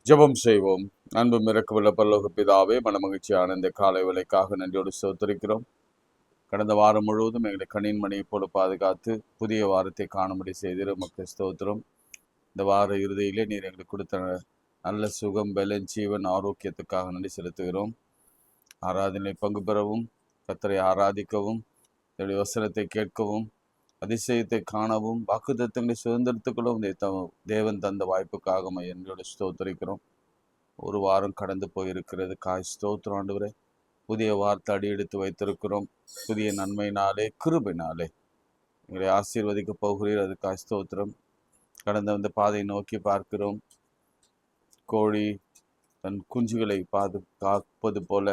ஜெபம் செய்வோம். அன்பு மிரக்கமுள்ள பரலோக பிதாவே, மனமகிழ்ச்சியான இந்த காலை வேளைக்காக நன்றியோடு ஸ்தோத்திரிக்கிறோம். கடந்த வாரம் முழுவதும் எங்களை கண்ணின் மணியை போல பாதுகாத்து புதிய வாரத்தை காணும்படி செய்திரு மக்கள் ஸ்தோத்திரம். இந்த வார இறுதியிலே நீர் எங்களுக்கு கொடுத்த நல்ல சுகம், பலன், ஜீவன், ஆரோக்கியத்துக்காக நன்றி செலுத்துகிறோம். ஆராதனை பங்கு பெறவும், கர்த்தரை ஆராதிக்கவும், என்னுடைய வசனத்தை கேட்கவும், அதிசயத்தை காணவும், வாக்குத்தத்தங்களை சுதந்திரத்துக்குள்ளும் தேவன் தந்த வாய்ப்புக்காக என்னோட ஸ்தோத்திரிக்கிறோம். ஒரு வாரம் கடந்து போயிருக்கிறது. ஸ்தோத்திரம் ஆண்டவரே. புதிய வார்த்தை அடி எடுத்து வைத்திருக்கிறோம். புதிய நன்மையினாலே, கிருபையினாலே எங்களை ஆசீர்வதிக்க போகிறீர். அதுக்காக ஸ்தோத்திரம். கடந்த அந்த பாதையை நோக்கி பார்க்கிறோம். கோழி தன் குஞ்சுகளை காப்பது போல,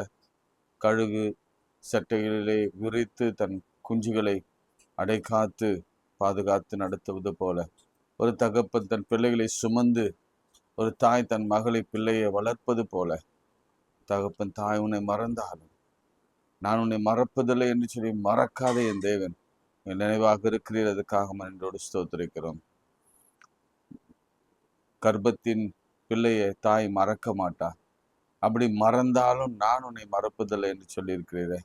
கழுகு சட்டைகளிலே விரித்து தன் குஞ்சுகளை அடைக்காத்து பாதுகாத்து நடத்துவது போல, ஒரு தகப்பன் தன் பிள்ளைகளை சுமந்து, ஒரு தாய் தன் மகளை பிள்ளையை வளர்ப்பது போல, தகப்பன் தாய் உன்னை மறந்தாலும் நான் உன்னை மறப்பதில்லை என்று சொல்லி மறக்காத என் தேவன் என் நினைவாக இருக்கிறீர். அதுக்காக என்றோடு ஸ்தோத்திரிக்கிறோம். கர்ப்பத்தின் பிள்ளையை தாய் மறக்க மாட்டா. அப்படி மறந்தாலும் நான் உன்னை மறப்பதில்லை என்று சொல்லியிருக்கிறீரே.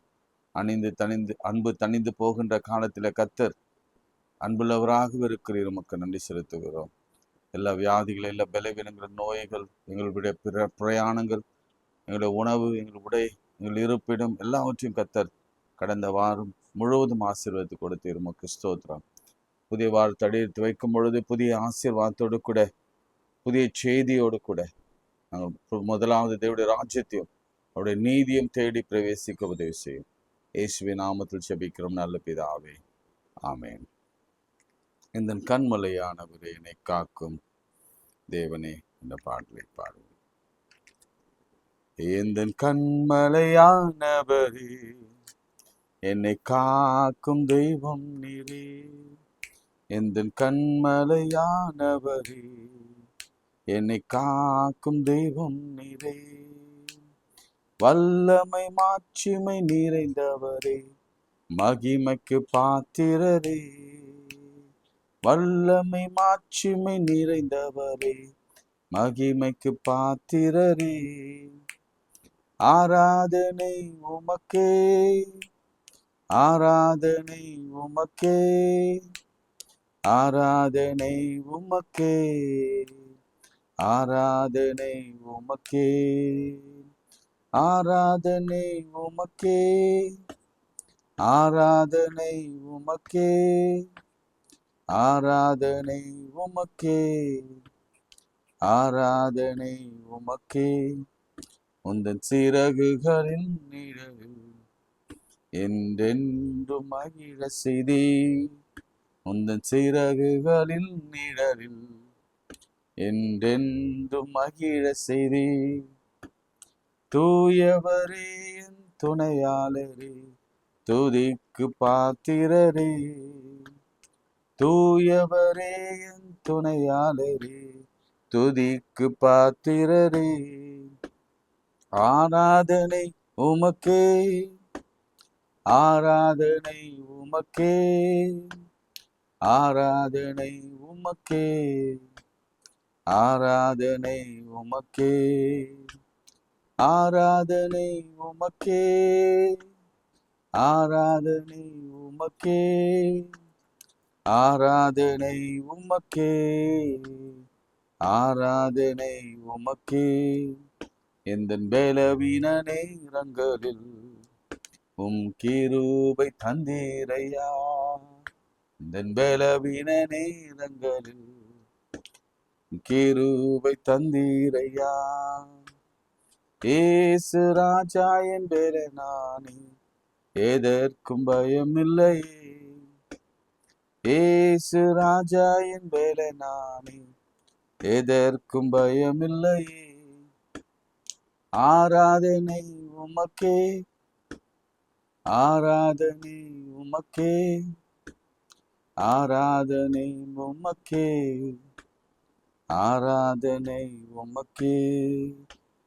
அன்பு தணிந்து போகின்ற காலத்தில் கர்த்தர் அன்புள்ளவராக இருக்கிறீர். உமக்கு நன்றி செலுத்துகிறோம். எல்லா வியாதிகள், எல்லா பலவீனங்கள், நோய்கள், எங்களுடைய பிரயாணங்கள், எங்களுடைய உணவு, எங்கள் உடை, எங்கள் இருப்பிடம் எல்லாவற்றையும் கர்த்தர் கடந்த வாரம் முழுவதும் ஆசீர்வாதத்தை கொடுத்தீர். உமக்கு ஸ்தோத்திரம். புதிய வாரத்தை அடித்து வைக்கும் பொழுது புதிய ஆசீர்வாதத்தோடு கூட, புதிய செய்தியோடு கூட நாங்கள் முதலாவது தேவனுடைய ராஜ்யத்தையும் அவருடைய நீதியும் தேடி பிரவேசிக்க உதவி செய்யும். இயேசுவின் நாமத்தில் ஜெபிக்கிறோம் நல்ல பிதாவே, ஆமென். இந்த கண்மலையானவரே, என்னை காக்கும் தேவனே, இந்த பாடலை பாடுவோம். இந்த கண்மலையானவரே, என்னை காக்கும் தெய்வம் நீரே. இந்த கண்மலையானவரே, என்னை காக்கும் தெய்வம் நீரே. வல்லமை மாட்சிமை நிறைந்தவரே, மகிமைக்கு பாத்திரரே. வல்லமை மாட்சிமை நிறைந்தவரே, மகிமைக்கு பாத்திரரே. ஆராதனை உமக்கே, ஆராதனை உமக்கே, ஆராதனை உமக்கே, ஆராதனை உமக்கே, ஆராதனை உமக்கே, ஆராதனை உமக்கே, ஆராதனை உமக்கே, ஆராதனை உமக்கே. உந்தன் சிறகுகளின் நிழலில் என்றென்றும் மகிழ செய்தே. உந்தன் சிறகுகளின் நிழலில் என்றென்றும் மகிழ செய்தே. தூயவரே, என் துணையாளரே, துதிக்கு பாத்திரரே. தூயவரே, என் துணையாளரே, துதிக்கு பாத்திரரே. ஆராதனை உமக்கே, ஆராதனை உமக்கே, ஆராதனை உமக்கே, ஆராதனை உமக்கே, ஆராதனை உமக்கே, ஆராதனை உமக்கே, ஆராதனை உமக்கே, ஆராதனை உமக்கே. எந்த பலவீன நேரங்களில் கிருபை தந்தீரையா. இந்த பலவீன நேரங்களில் கிருபை தந்தீரையா. ஏசு ராஜா என்பேர நானே, எதற்கும் பயமில்லையே. ஏசு ராஜா என்பேர நானே, எதற்கும் பயமில்லையே. ஆராதனை உமக்கே, ஆராதனை உமக்கே, ஆராதனை உமக்கே, ஆராதனை உமக்கே.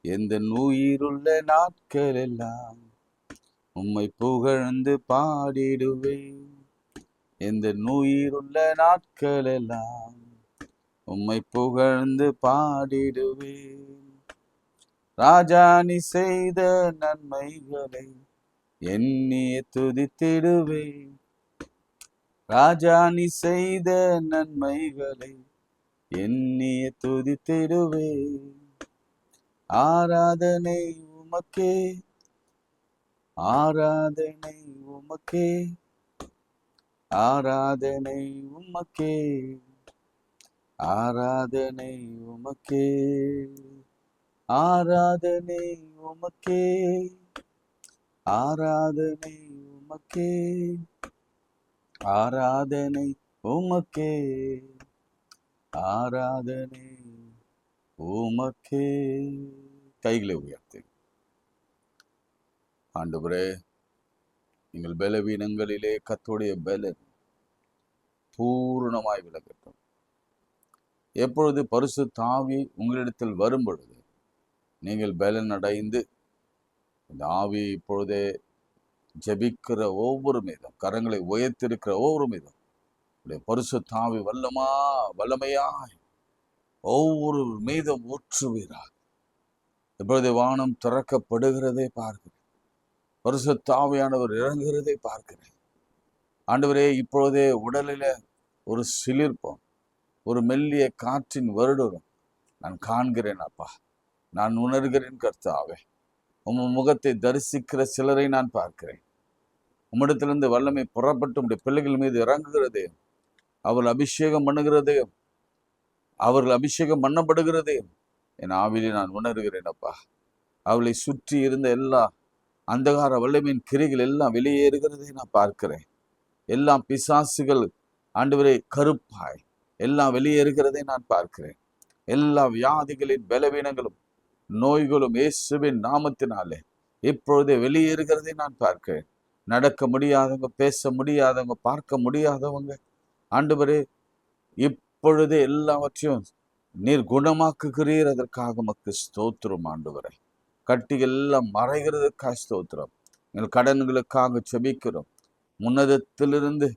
எந்த உயிருள்ள நாட்கள் எல்லாம் உம்மை புகழ்ந்து பாடிடுவேன். எந்த உயிருள்ள நாட்கள் எல்லாம் உம்மை புகழ்ந்து பாடிடுவேன். ராஜா நீ செய்த நன்மைகளை எண்ணிய துதித்திடுவேன். ராஜா நீ செய்த நன்மைகளை எண்ணிய துதித்திடுவேன். ஆராதனை உமக்கே, ஆராதனை உமக்கே, ஆராதனை உமக்கே, ஆராதனை உமக்கே, ஆராதனை உமக்கே, ஆராதனை உமக்கே, ஆராதனை உமக்கே, ஆராதனை உமக்கே. கைகளை உயர்த்து. ஆண்டவரே, எங்கள் பலவீனங்களிலே கர்த்தருடைய பலன் பூரணமாய் விலகட்டும். எப்பொழுது பரிசுத்த ஆவி உங்களிடத்தில் வரும் பொழுது நீங்கள் பலன் அடைந்து இந்த ஆவியை இப்பொழுதே ஜெபிக்கிற ஒவ்வொரு மீதும், கரங்களை உயர்த்திருக்கிற ஒவ்வொரு மீதும் பரிசுத்த ஆவி வல்லமையாய் ஒவ்வொரு மீதும் ஊற்றுவீராக. இப்பொழுது வானம் திறக்கப்படுகிறதை பார்க்கிறேன். பரிசுத்த ஆவியானவர் இறங்குகிறதை பார்க்கிறேன். ஆண்டவரே, இப்பொழுதே உடலில ஒரு சிலிர்ப்பம், ஒரு மெல்லிய காற்றின் வருடம் நான் காண்கிறேன். அப்பா, நான் உணர்கிறேன். கர்த்தாவே, உம் முகத்தை தரிசிக்கிற சிலரை நான் பார்க்கிறேன். உம்மிடத்திலிருந்து வல்லமை புறப்பட்டு உடைய பிள்ளைகள் மீது இறங்குகிறதே, அவர்கள் அபிஷேகம் பண்ணுகிறதே, அவர்கள் அபிஷேகம் பண்ணப்படுகிறதே என் ஆவிலே நான் உணர்கிறேன். அப்பா, அவளை சுற்றி இருந்த எல்லா அந்தகார வல்லமையின் கிரிகள் எல்லாம் வெளியேறுகிறதை நான் பார்க்கிறேன். எல்லாம் பிசாசுகள் ஆண்டவரே கருப்பாய் எல்லாம் வெளியேறுகிறதை நான் பார்க்கிறேன். எல்லா வியாதிகளின் பலவீனங்களும் நோய்களும் இயேசுவின் நாமத்தினாலே இப்பொழுதே வெளியேறுகிறதை நான் பார்க்கிறேன். நடக்க முடியாதவங்க, பேச முடியாதவங்க, பார்க்க முடியாதவங்க, ஆண்டவரே இப்பொழுதே எல்லாவற்றையும் நீர் குணமாக்குகிறீர். அதற்காக உமக்கு ஸ்தோத்திரம். ஆண்டவரே, கட்டிகள் எல்லாம் மறைகிறதுக்காக ஸ்தோத்திரம். எங்கள் கடன்களுக்காக செபிக்கிறோம். உன்னதத்திலிருந்து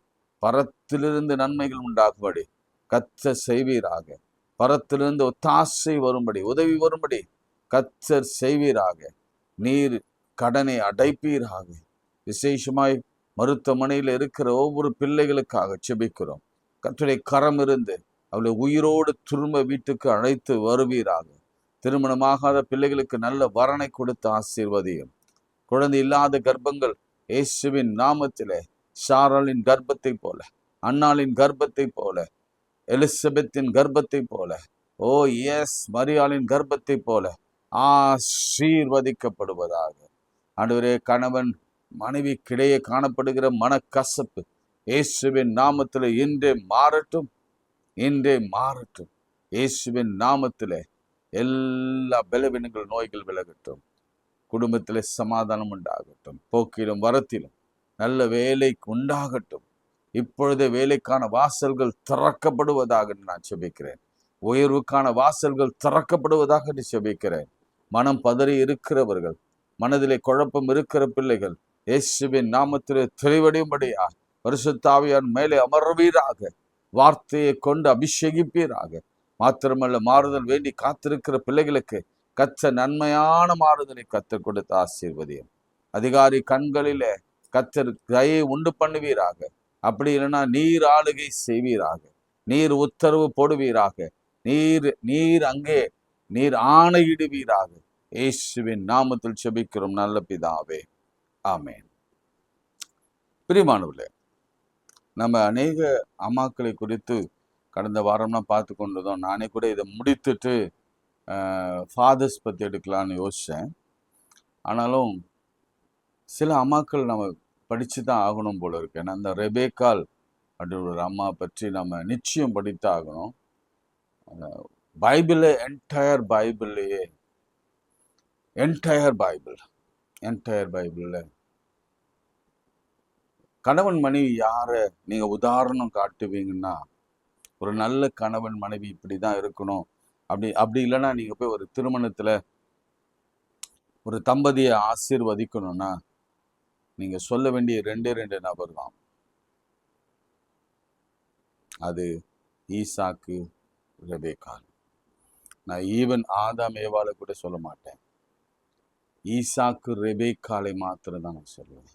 பரத்திலிருந்து நன்மைகள் உண்டாகும்படி கர்த்தர் செய்வீராக. பரத்திலிருந்து ஒத்தாசை வரும்படி, உதவி வரும்படி கர்த்தர் செய்வீராக. நீர் கடனை அடைப்பீராக. விசேஷமாய் மருத்துவமனையில் இருக்கிற ஒவ்வொரு பிள்ளைகளுக்காக செபிக்கிறோம். கர்த்தருடைய கரம் இருந்து அவளை உயிரோடு திரும்ப வீட்டுக்கு அழைத்து வருவீராக. திருமணமாகாத பிள்ளைகளுக்கு நல்ல வரனை கொடுத்து ஆசீர்வதியும். குழந்தை இல்லாத கர்ப்பங்கள் இயேசுவின் நாமத்திலே சாராளின் கர்ப்பத்தை போல, அன்னாளின் கர்ப்பத்தை போல, எலிசபெத்தின் கர்ப்பத்தை போல, ஓ எஸ் மரியாளின் கர்ப்பத்தை போல ஆசீர்வதிக்கப்படுவதாக. ஆண்டவரே, கணவன் மனைவிக்கிடையே காணப்படுகிற மனக்கசப்பு இயேசுவின் நாமத்திலே இன்றே மாறட்டும், இன்றே மாறட்டும். இயேசுவின் நாமத்திலே எல்லா பலவீனங்கள், நோய்கள் விலகட்டும். குடும்பத்திலே சமாதானம் உண்டாகட்டும். போக்கிலும் வரத்திலும் நல்ல வேலை உண்டாகட்டும். இப்பொழுதே வேலைக்கான வாசல்கள் திறக்கப்படுவதாக நான் செபிக்கிறேன். உயர்வுக்கான வாசல்கள் திறக்கப்படுவதாக செபிக்கிறேன். மனம் பதறி இருக்கிறவர்கள், மனதிலே குழப்பம் இருக்கிற பிள்ளைகள் இயேசுவின் நாமத்திலே தெளிவடையும்படியா பரிசுத்த ஆவியார் மேலே அமர்வீராக. வார்த்தையை கொண்டு அபிஷேகிப்பீராக. மாத்திரமல்ல, மாறுதல் வேண்டி காத்திருக்கிற பிள்ளைகளுக்கு கர்த்தர் நன்மையான மாறுதலை கர்த்தர் கொடுத்து ஆசீர்வதியும். அதிகாரி கண்களிலே கர்த்தர் தயை உண்டு பண்ணுவீராக. அப்படி இல்லைன்னா நீர் ஆளுகை செய்வீராக. நீர் உத்தரவு போடுவீராக. நீர் அங்கே நீர் ஆணையிடுவீராக. இயேசுவின் நாமத்தில் செபிக்கிறோம் நல்ல பிதாவே, ஆமென். பிரியமானவர்களே, நம்ம அநேக அம்மாக்களை குறித்து கடந்த வாரம்லாம் பார்த்து கொண்டதும், நானே கூட இதை முடித்துட்டு ஃபாதர்ஸ் பற்றி எடுக்கலான்னு யோசித்தேன். ஆனாலும் சில அம்மாக்கள் நம்ம படித்து தான் ஆகணும் போல இருக்கு. ஏன்னா அந்த ரெபேக்கால் அப்படின்ற ஒரு அம்மா பற்றி நம்ம நிச்சயம் படித்து ஆகணும். பைபிள் என்டையர் பைபிளில் கணவன் மனைவி யாரை நீங்கள் உதாரணம் காட்டுவீங்கன்னா, ஒரு நல்ல கணவன் மனைவி இப்படி தான் இருக்கணும், அப்படி இல்லைன்னா நீங்கள் போய் ஒரு திருமணத்தில் ஒரு தம்பதியை ஆசீர்வதிக்கணும்னா நீங்கள் சொல்ல வேண்டிய ரெண்டு நபர் தான். அது ஈசாக்கு, ரெபேக்கால். நான் ஈவன் ஆதாம் ஏவாளை கூட சொல்ல மாட்டேன். ஈசாக்கு ரெபேக்காலை மாத்திரம் தான் நான் சொல்லுவேன்.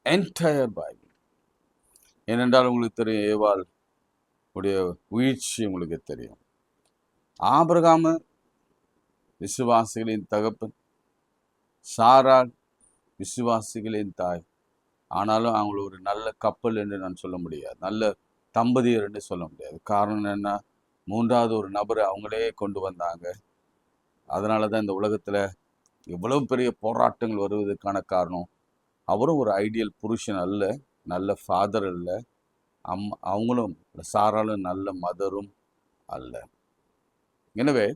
Entire Bible. ஏனென்றால் உங்களுக்கு தெரியும், ஏவாள் உடைய வீழ்ச்சி உங்களுக்கு தெரியும். ஆபிரகாமு விசுவாசிகளின் தகப்பன், சாராள் விசுவாசிகளின் தாய். ஆனாலும் அவங்கள ஒரு நல்ல கப்பல் என்று நான் சொல்ல முடியாது, நல்ல தம்பதியர் என்று சொல்ல முடியாது. காரணம் என்ன? மூன்றாவது ஒரு நபரை அவங்களே கொண்டு வந்தாங்க. அதனால தான் இந்த உலகத்தில் இவ்வளவு பெரிய போராட்டங்கள் வருவதற்கான காரணம். அவரும் ஒரு ஐடியல் புருஷன் அல்ல, நல்ல ஃபாதர் அல்ல, அவங்களும் சாராலும் நல்ல மதரும் அல்ல. எனவே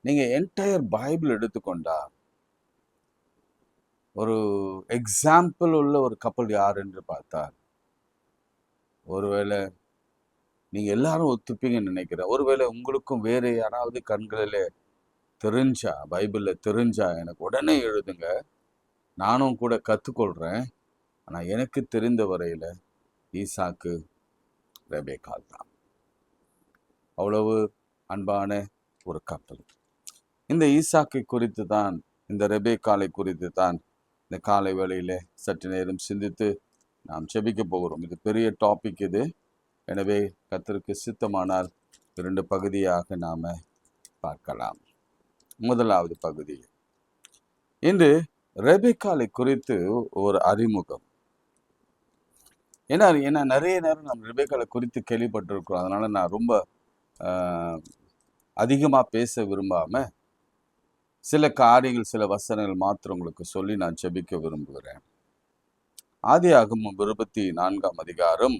நீங்கள் என்டையர் பைபிள் எடுத்துக்கொண்டா ஒரு எக்ஸாம்பிள் உள்ள ஒரு கப்பல் யார் என்று பார்த்தால், ஒருவேளை நீங்கள் எல்லாரும் ஒத்துப்பீங்கன்னு நினைக்கிறேன். ஒருவேளை உங்களுக்கும் வேறு யாராவது கண்களில் தெரிஞ்சா, பைபிளில் தெரிஞ்சா எனக்கு உடனே எழுதுங்க, நானும் கூட கற்றுக்கொள்கிறேன். ஆனால் எனக்கு தெரிந்த வரையில் ஈசாக்கு ரெபேக்காள் தான். அவ்வளவு அன்பான ஒரு கப்பல். இந்த ஈசாக்கை குறித்து தான், இந்த ரெபேக்காளை குறித்து தான் இந்த காலை வேளையில் சற்று நேரம் சிந்தித்து நாம் செபிக்க போகிறோம். இது பெரிய டாபிக் இது. எனவே கர்த்தருக்கு சித்தமானால் 2 பகுதியாக நாம் பார்க்கலாம். முதலாவது பகுதி, இன்று ரெபேக்காளை குறித்து ஒரு அறிமுகம். ஏன்னா நிறைய நேரம் நம்ம ரெபேக்காளை குறித்து கேள்விப்பட்டிருக்கிறோம். அதனால நான் ரொம்ப அதிகமாக பேச விரும்பாம சில காரியங்கள், சில வசனங்கள் மாத்திரம் உங்களுக்கு சொல்லி நான் ஜெபிக்க விரும்புகிறேன். ஆதியாகமம் 24ஆம் அதிகாரம்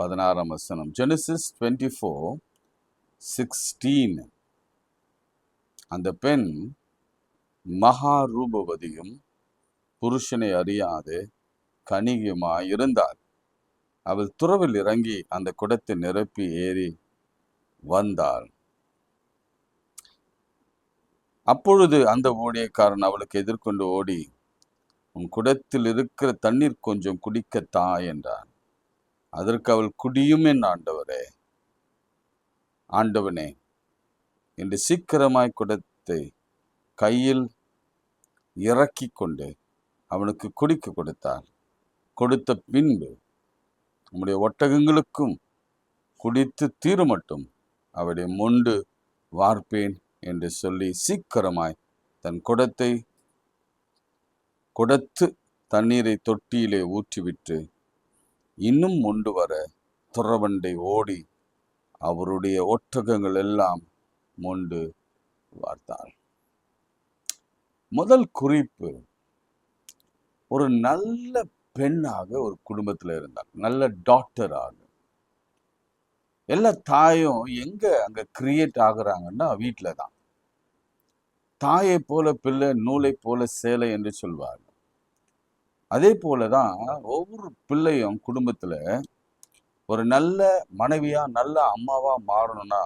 16ஆம் வசனம். Genesis 24:16. அந்த பெண் மகா ரூபவதியும் புருஷனை அறியாது கனியுமாய் இருந்தாள். அவள் துறவில் இறங்கி அந்த குடத்தை நிரப்பி ஏறி வந்தாள். அப்பொழுது அந்த ஊழியக்காரன் அவளுக்கு எதிர்கொண்டு ஓடி, உன் குடத்தில் இருக்கிற தண்ணீர் கொஞ்சம் குடிக்கத்தா என்றான். அதற்கு அவள், குடியும் என் ஆண்டவனே என்று சீக்கிரமாய் குடத்தை கையில் இறக்கி கொண்டு அவனுக்கு குடிக்க கொடுத்தாள். கொடுத்த பின்பு, நம்முடைய ஒட்டகங்களுக்கும் குடித்து தீருமட்டும் அவளை மொண்டு வார்ப்பேன் என்று சொல்லி சீக்கிரமாய் தன் குடத்து தண்ணீரை தொட்டியிலே ஊற்றிவிட்டு இன்னும் மொண்டு வர துறவண்டை ஓடி அவருடைய ஒட்டகங்கள் எல்லாம் மொண்டு வார்த்தாள். முதல் குறிப்பு, ஒரு நல்ல பெண்ணாக ஒரு குடும்பத்தில் இருந்தாள், நல்ல டாக்டராக. எல்லா தாயும் எங்க அங்க கிரியேட் ஆகுறாங்கன்னா வீட்டில தான். தாயை போல பிள்ளை, நூலை போல சேலை என்று சொல்வாங்க. அதே போலதான் ஒவ்வொரு பிள்ளையும் குடும்பத்துல ஒரு நல்ல மனைவியா, நல்ல அம்மாவா மாறணும்னா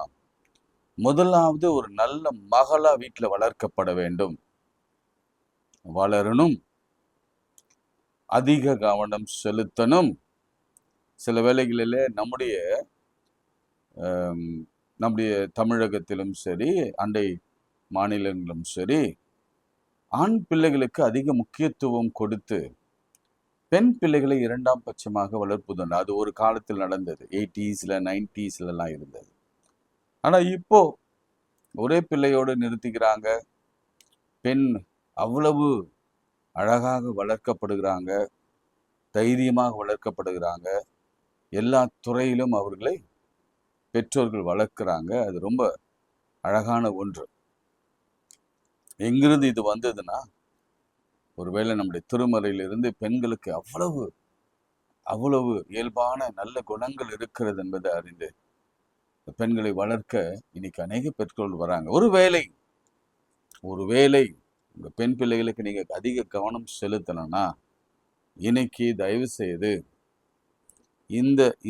முதலாவது ஒரு நல்ல மகளா வீட்டுல வளர்க்கப்பட வேண்டும், வளரணும், அதிக கவனம் செலுத்தணும். சில வேளைகளில் நம்முடைய தமிழகத்திலும் சரி, அண்டை மாநிலங்களும் சரி, ஆண் பிள்ளைகளுக்கு அதிக முக்கியத்துவம் கொடுத்து பெண் பிள்ளைகளை 2ஆம் பட்சமாக வளர்ப்பதுண்டு. அது ஒரு காலத்தில் நடந்தது, 80s 90s இருந்தது. ஆனா இப்போ ஒரே பிள்ளையோடு நிறுத்திக்கிறாங்க. பெண் அவ்வளவு அழகாக வளர்க்கப்படுகிறாங்க, தைரியமாக வளர்க்கப்படுகிறாங்க. எல்லா துறையிலும் அவர்களை பெற்றோர்கள் வளர்க்குறாங்க. அது ரொம்ப அழகான ஒன்று. எங்கிருந்து இது வந்ததுன்னா, ஒருவேளை நம்முடைய திருமறையிலிருந்து பெண்களுக்கு அவ்வளவு இயல்பான நல்ல குணங்கள் இருக்கிறது என்பதை அறிந்து பெண்களை வளர்க்க இன்னைக்கு அநேக பெற்றோர்கள் வராங்க. ஒருவேளை உங்க பெண் பிள்ளைகளுக்கு நீங்க அதிக கவனம் செலுத்தணும்னா, இன்னைக்கு தயவு செய்து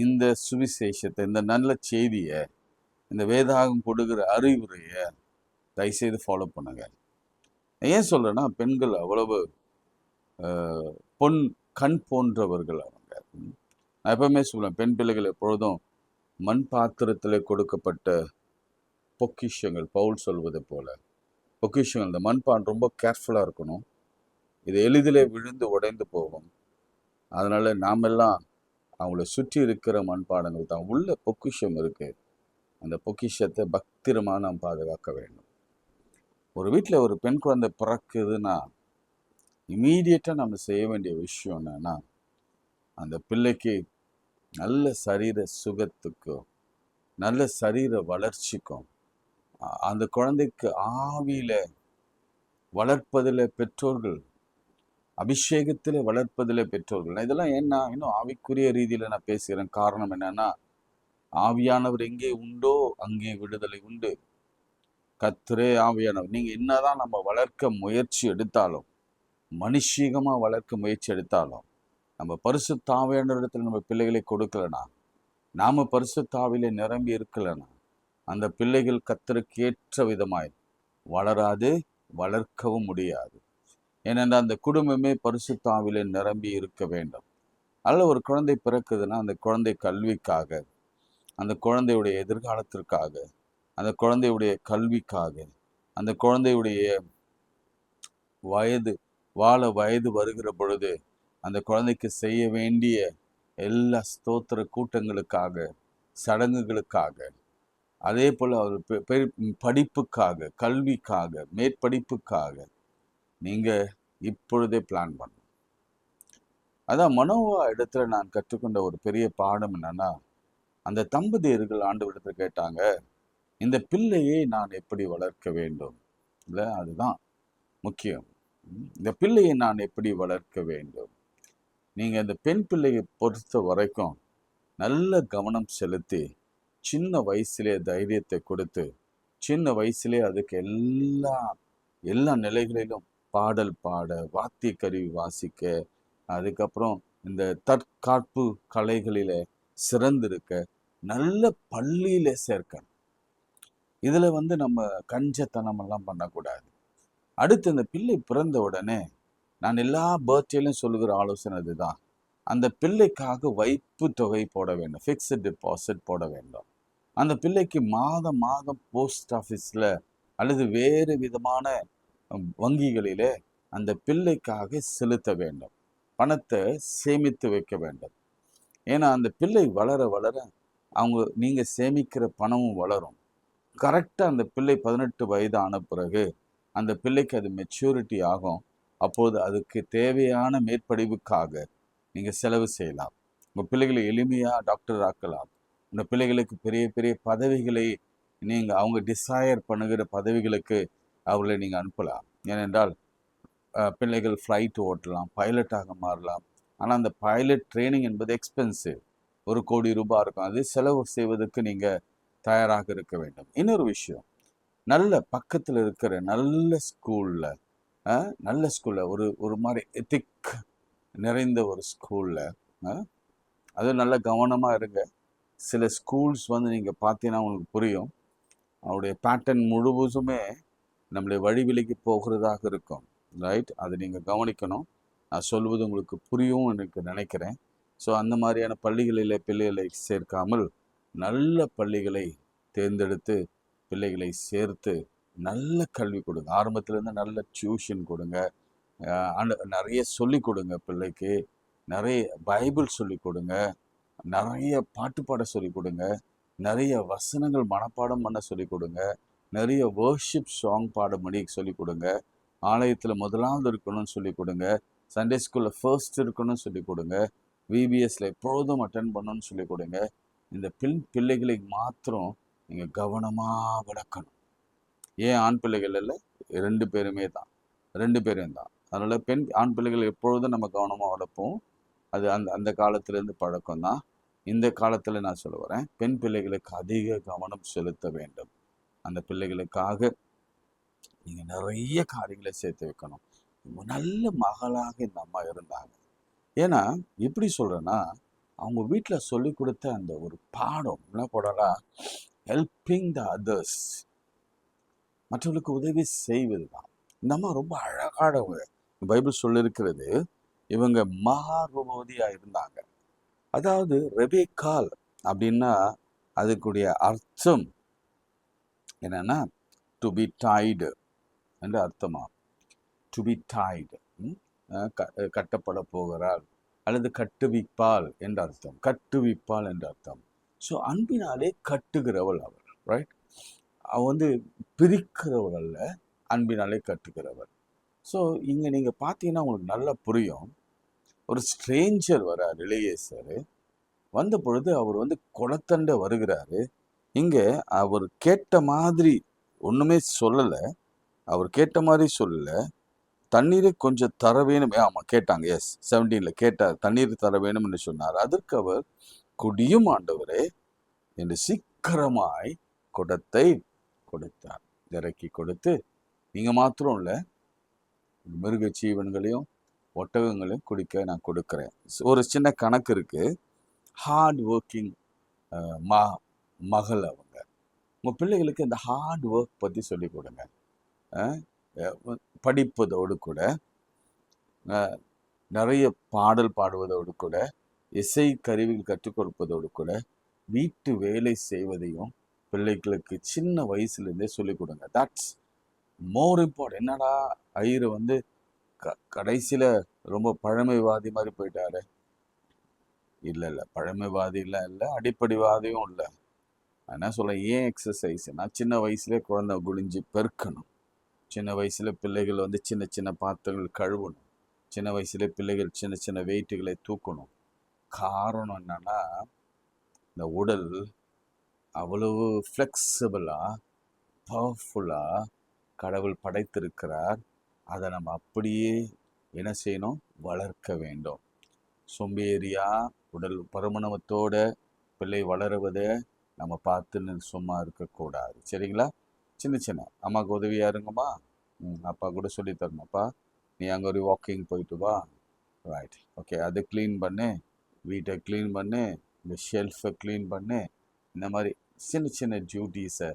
இந்த சுவிசேஷத்தை, இந்த நல்ல செய்தியை, இந்த வேதாகம் கொடுக்கிற அறிவுரைய தயவுசெய்து ஃபாலோ பண்ணுங்க. ஏன் சொல்றேன்னா, பெண்கள் அவ்வளவு கண் போன்றவர்கள் அவங்க. நான் எப்பவுமே சொல்லுவேன், பெண் பிள்ளைகள் எப்பொழுதும் மண் பாத்திரத்தில் கொடுக்கப்பட்ட பொக்கிஷங்கள், பவுல் சொல்வது போல. பொக்கிஷங்கள். இந்த மண்பானை ரொம்ப கேர்ஃபுல்லாக இருக்கணும். இது எளிதிலே விழுந்து உடைந்து போகும். அதனால நாமெல்லாம் அவங்கள சுற்றி இருக்கிற மண்பானங்கள் தான். உள்ள பொக்கிஷம் இருக்கு. அந்த பொக்கிஷத்தை பத்திரமா நாம் பாதுகாக்க வேண்டும். ஒரு வீட்டில் ஒரு பெண் குழந்தை பிறக்குதுன்னா இமீடியட்டாக நம்ம செய்ய வேண்டிய விஷயம் என்னன்னா, அந்த பிள்ளைக்கு நல்ல சரீர சுகத்துக்கும் நல்ல சரீர வளர்ச்சிக்கும் அந்த குழந்தைக்கு ஆவியில வளர்ப்பதில் பெற்றோர்கள், அபிஷேகத்தில் வளர்ப்பதில் பெற்றோர்கள். இதெல்லாம் ஏன்னா இன்னும் ஆவிக்குரிய ரீதியில் நான் பேசுகிறேன். காரணம் என்னன்னா, ஆவியானவர் எங்கே உண்டோ அங்கே விடுதலை உண்டு. கர்த்தரே ஆவியானவர். நீங்க என்னதான் நம்ம வளர்க்க முயற்சி எடுத்தாலும், மனுஷீகமா வளர்க்க முயற்சி எடுத்தாலும், நம்ம பரிசுத்த ஆவியானவரிடத்தில் நம்ம பிள்ளைகளை கொடுக்கலனா, நாம பரிசுத்த ஆவியிலே நிரம்பி இருக்கலனா, அந்த பிள்ளைகள் கர்த்தருக்கு ஏற்ற விதமாய் வளராது, வளர்க்கவும் முடியாது. ஏனென்றால் அந்த குடும்பமே பரிசுத்த ஆவியிலே நிரம்பி இருக்க வேண்டும். அதில் ஒரு குழந்தை பிறக்குதுன்னா அந்த குழந்தை கல்விக்காக, அந்த குழந்தையுடைய எதிர்காலத்திற்காக, அந்த குழந்தையுடைய கல்விக்காக, அந்த குழந்தையுடைய வயது வருகிற பொழுது அந்த குழந்தைக்கு செய்ய வேண்டிய எல்லா ஸ்தோத்திர கூட்டங்களுக்காக, சடங்குகளுக்காக, அதே போல் அவர் படிப்புக்காக, கல்விக்காக, மேற்படிப்புக்காக நீங்க இப்பொழுதே பிளான் பண்ணணும். அதான் மனோவா இடத்துல நான் கற்றுக்கொண்ட ஒரு பெரிய பாடம் என்னன்னா, அந்த தம்பதியர்கள் ஆண்டவரிடத்துல கேட்டாங்க, இந்த பிள்ளையை நான் எப்படி வளர்க்க வேண்டும்? இல்லை, அதுதான் முக்கியம். இந்த பிள்ளையை நான் எப்படி வளர்க்க வேண்டும்? நீங்க இந்த பெண் பிள்ளையை பொறுத்த வரைக்கும் நல்ல கவனம் செலுத்தி, சின்ன வயசுலே தைரியத்தை கொடுத்து, சின்ன வயசுலே அதுக்கு எல்லா நிலைகளிலும் பாடல் பாட, வாத்திய கருவி வாசிக்க, அதுக்கப்புறம் இந்த தற்காப்பு கலைகளில சிறந்திருக்க, நல்ல பள்ளியில சேர்க்கணும். இதுல நம்ம கஞ்சத்தனம் எல்லாம் பண்ணக்கூடாது. அடுத்து அந்த பிள்ளை பிறந்த உடனே நான் எல்லா பர்த்டேலையும் சொல்லுகிற ஆலோசனை இதுதான். அந்த பிள்ளைக்காக வைப்பு தொகை போட வேண்டும், ஃபிக்ஸ்டு டெபாசிட் போட வேண்டும். அந்த பிள்ளைக்கு மாதம் மாதம் போஸ்ட் ஆஃபீஸில் அல்லது வேறு விதமான வங்கிகளிலே அந்த பிள்ளைக்காக செலுத்த வேண்டும், பணத்தை சேமித்து வைக்க வேண்டும். ஏன்னா அந்த பிள்ளை வளர வளர நீங்கள் சேமிக்கிற பணமும் வளரும். கரெக்டாக அந்த பிள்ளை 18 வயது ஆன பிறகு அந்த பிள்ளைக்கு அது மெச்சூரிட்டி ஆகும். அப்போது அதுக்கு தேவையான மேற்படிவுக்காக நீங்கள் செலவு செய்யலாம். உங்கள் பிள்ளைகளை எளிமையாக டாக்டர் ஆக்கலாம். உங்கள் பிள்ளைகளுக்கு பெரிய பெரிய பதவிகளை நீங்கள் அவங்க டிசையர் பண்ணுகிற பதவிகளுக்கு அவர்களை நீங்கள் அனுப்பலாம். ஏனென்றால் பிள்ளைகள் ஃப்ளைட் ஓட்டலாம், பைலட்டாக மாறலாம். ஆனால் அந்த பைலட் ட்ரைனிங் என்பது எக்ஸ்பென்சிவ். 1 கோடி ரூபாய் இருக்கும். அது செலவு செய்வதற்கு நீங்கள் தயாராக இருக்க வேண்டும். இன்னொரு விஷயம், நல்ல பக்கத்தில் இருக்கிற நல்ல ஸ்கூலில் ஒரு மாதிரி எத்திக் நிறைந்த ஒரு ஸ்கூலில் அது நல்ல கவனமாக இருங்க. சில ஸ்கூல்ஸ் நீங்கள் பார்த்தீங்கன்னா உங்களுக்கு புரியும், அவருடைய பேட்டர்ன் முழுவதுமே நம்மளை வழிவிலைக்கு போகிறதாக இருக்கும். ரைட், அதை நீங்கள் கவனிக்கணும். நான் சொல்வது உங்களுக்கு புரியும் எனக்கு நினைக்கிறேன். ஸோ அந்த மாதிரியான பள்ளிகளில் பிள்ளைகளை சேர்க்காமல் நல்ல பள்ளிகளை தேர்ந்தெடுத்து பிள்ளைகளை சேர்த்து நல்ல கல்வி கொடுங்க. ஆரம்பத்திலேருந்து நல்ல டியூஷன் கொடுங்க, நிறைய சொல்லி கொடுங்க பிள்ளைக்கு, நிறைய பைபிள் சொல்லி கொடுங்க, நிறைய பாட்டு பாட சொல்லி கொடுங்க, நிறைய வசனங்கள் மனப்பாடம் பண்ண சொல்லி கொடுங்க, நிறைய வர்ஷிப் சாங் பாடும்படி சொல்லி கொடுங்க, ஆலயத்தில் முதலாவது இருக்கணும்னு சொல்லி கொடுங்க, சண்டே ஸ்கூலில் ஃபர்ஸ்ட் இருக்கணும்னு சொல்லி கொடுங்க, விபிஎஸ்ல எப்பொழுதும் அட்டென்ட் பண்ணணும்னு சொல்லி கொடுங்க. இந்த பிள்ளைகளை மாத்திரம் நீங்கள் கவனமாக வளர்க்கணும். ஏன் ஆண் பிள்ளைகள் இல்லை, 2 பேருமே தான், 2 பேரும் தான். அதனால் ஆண் பிள்ளைகள் எப்பொழுதும் நம்ம கவனமாக வளர்ப்போம். அது அந்த காலத்திலேருந்து பழக்கம் தான். இந்த காலத்தில் நான் சொல்ல வரேன், பெண் பிள்ளைகளுக்கு அதிக கவனம் செலுத்த வேண்டும். அந்த பிள்ளைகளுக்காக நீங்கள் நிறைய காரியங்களை சேர்த்து வைக்கணும். நல்ல மகளாக இந்த அம்மா இருந்தாங்க. ஏன்னா எப்படி சொல்கிறேன்னா, அவங்க வீட்டில் சொல்லி கொடுத்த அந்த ஒரு பாடம் என்ன போடலாம், ஹெல்பிங் த அதர்ஸ், மற்றவர்களுக்கு உதவி செய்வது தான். இந்த அம்மா ரொம்ப அழகானவங்க. பைபிள் சொல்லியிருக்கிறது, இவங்க மகாரூபவதியாக இருந்தாங்க. அதாவது ரெபேக்கால் அப்படின்னா அதுக்குடைய அர்த்தம் என்னன்னா, டு பி டைடு, என்று அர்த்தமா. டு பி டைடு, கட்டப்பட போகிறாள் அல்லது கட்டுவிப்பாள் என்ற அர்த்தம். கட்டுவிப்பாள் என்ற அர்த்தம். ஸோ அன்பினாலே கட்டுகிறவள் அவள், ரைட்? அவள் வந்து பிரிக்கிறவள் அல்ல, அன்பினாலே கட்டுகிறவள். ஸோ இங்கே நீங்கள் பார்த்தீங்கன்னா உங்களுக்கு நல்லா புரியும். ஒரு ஸ்ட்ரேஞ்சர் வரார், இளையேசர் வந்த பொழுது அவர் வந்து குளத்தண்ட வருகிறாரு. இங்கே அவர் கேட்ட மாதிரி ஒன்றுமே சொல்லலை. அவர் கேட்ட மாதிரி சொல்லலை. தண்ணீரை கொஞ்சம் தர வேணும். ஆமாம் கேட்டாங்க. எஸ் 17 கேட்டார், தண்ணீர் தர வேணும் என்று சொன்னார். அதற்கு அவர் குடியும் ஆண்டவரே என்று சீக்கிரமாய் குடத்தை கொடுத்தார். இறக்கி கொடுத்து, நீங்கள் மாத்திரம் இல்லை, மிருக ஜீவன்களையும் ஒட்டகங்களையும் குடிக்க நான் கொடுக்குறேன். ஒரு சின்ன கணக்கு இருக்கு. ஹார்ட் ஒர்க்கிங் மகள் அவங்க. உங்கள் பிள்ளைகளுக்கு இந்த ஹார்ட் ஒர்க் பற்றி சொல்லிக் கொடுங்க. படிப்பதோடு கூட, நிறைய பாடல் பாடுவதோடு கூட, இசை கருவிகள் கற்றுக் கொடுப்பதோடு கூட, வீட்டு வேலை செய்வதையும் பிள்ளைகளுக்கு சின்ன வயசுலேருந்தே சொல்லிக் கொடுங்க. That's more important. என்னடா ஐயர் வந்து கடைசியில் ரொம்ப பழமைவாதி மாதிரி போயிட்டாரு. இல்லை, பழமைவாதிலாம் இல்லை, அடிப்படைவாதியும் இல்லை. என்ன சொல்ல, ஏன் எக்ஸசைஸ்னா சின்ன வயசுலேயே குழந்தை குளிஞ்சு பெருக்கணும். சின்ன வயசில் பிள்ளைகள் வந்து சின்ன சின்ன பாத்திரங்கள் கழுவணும். சின்ன வயசுல பிள்ளைகள் சின்ன சின்ன வெயிட்டுகளை தூக்கணும். காரணம் என்னன்னா, இந்த உடல் அவ்வளவு ஃப்ளெக்சிபிளாக பவர்ஃபுல்லாக கடவுள் படைத்திருக்கிறார். அதை நம்ம அப்படியே என்ன செய்யணும், வளர்க்க வேண்டும். சோம்பேறியா உடல் பருமனத்தோட பிள்ளை வளருவதை நம்ம பார்த்துன்னு சும்மா இருக்கக்கூடாது. சரிங்களா? சின்ன சின்ன அம்மாவுக்கு உதவியா இருங்கம்மா, அப்பா கூட சொல்லி தரணும்ப்பா, நீ அங்கே ஒரு வாக்கிங் போயிட்டு வா, ரைட், ஓகே, அதை க்ளீன் பண்ணு, வீட்டை க்ளீன் பண்ணு, இந்த ஷெல்ஃபை க்ளீன் பண்ணு. இந்த மாதிரி சின்ன சின்ன டியூட்டிஸை